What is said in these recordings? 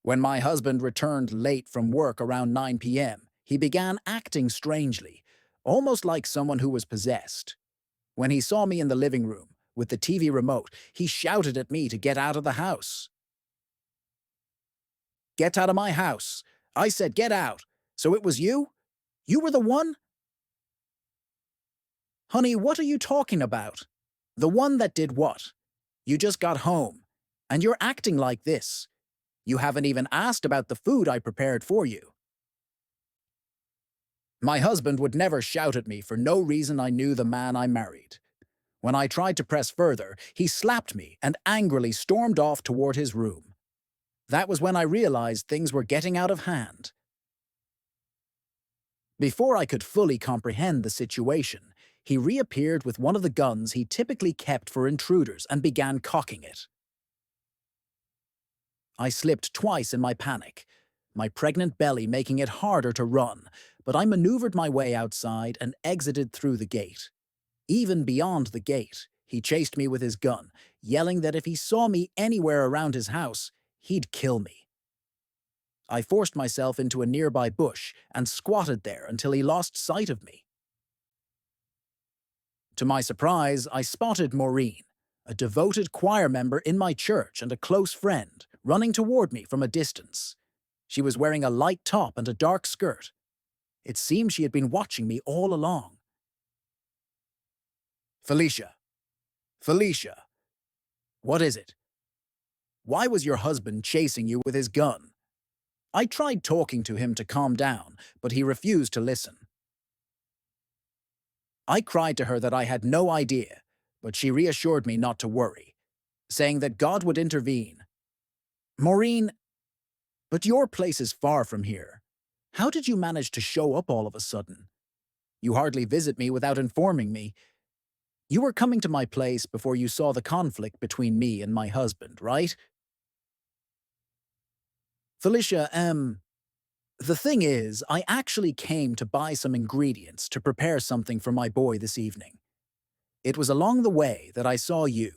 When my husband returned late from work around 9 p.m., he began acting strangely, almost like someone who was possessed. When he saw me in the living room, with the TV remote, he shouted at me to get out of the house. Get out of my house! I said get out! So it was you? You were the one? Honey, what are you talking about? The one that did what? You just got home, and you're acting like this. You haven't even asked about the food I prepared for you. My husband would never shout at me for no reason I knew the man I married. When I tried to press further, he slapped me and angrily stormed off toward his room. That was when I realized things were getting out of hand. Before I could fully comprehend the situation, he reappeared with one of the guns he typically kept for intruders and began cocking it. I slipped twice in my panic, my pregnant belly making it harder to run, but I maneuvered my way outside and exited through the gate. Even beyond the gate, he chased me with his gun, yelling that if he saw me anywhere around his house, he'd kill me. I forced myself into a nearby bush and squatted there until he lost sight of me. To my surprise, I spotted Maureen, a devoted choir member in my church and a close friend, running toward me from a distance. She was wearing a light top and a dark skirt. It seemed she had been watching me all along. Felicia. Felicia. What is it? Why was your husband chasing you with his gun? I tried talking to him to calm down, but he refused to listen. I cried to her that I had no idea, but she reassured me not to worry, saying that God would intervene. Maureen, but your place is far from here. How did you manage to show up all of a sudden? You hardly visit me without informing me. You were coming to my place before you saw the conflict between me and my husband, right? Felicia, the thing is, I actually came to buy some ingredients to prepare something for my boy this evening. It was along the way that I saw you.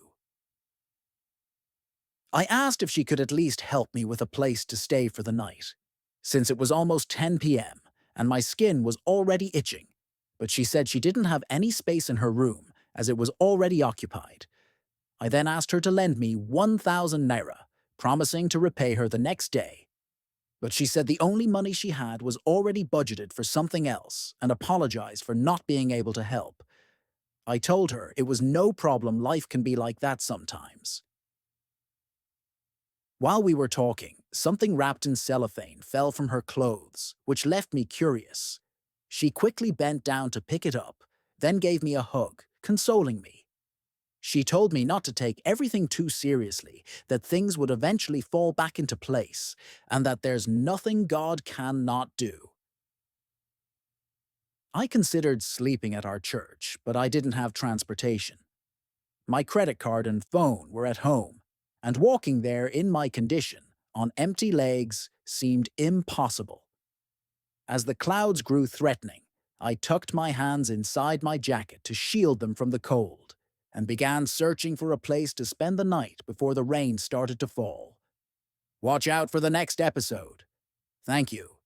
I asked if she could at least help me with a place to stay for the night, since it was almost 10 p.m. and my skin was already itching, but she said she didn't have any space in her room as it was already occupied. I then asked her to lend me 1,000 naira, promising to repay her the next day. But she said the only money she had was already budgeted for something else and apologized for not being able to help. I told her it was no problem, life can be like that sometimes. While we were talking, something wrapped in cellophane fell from her clothes, which left me curious. She quickly bent down to pick it up, then gave me a hug, consoling me. She told me not to take everything too seriously, that things would eventually fall back into place, and that there's nothing God cannot do. I considered sleeping at our church, but I didn't have transportation. My credit card and phone were at home, and walking there in my condition, on empty legs, seemed impossible. As the clouds grew threatening, I tucked my hands inside my jacket to shield them from the cold, and began searching for a place to spend the night before the rain started to fall. Watch out for the next episode. Thank you.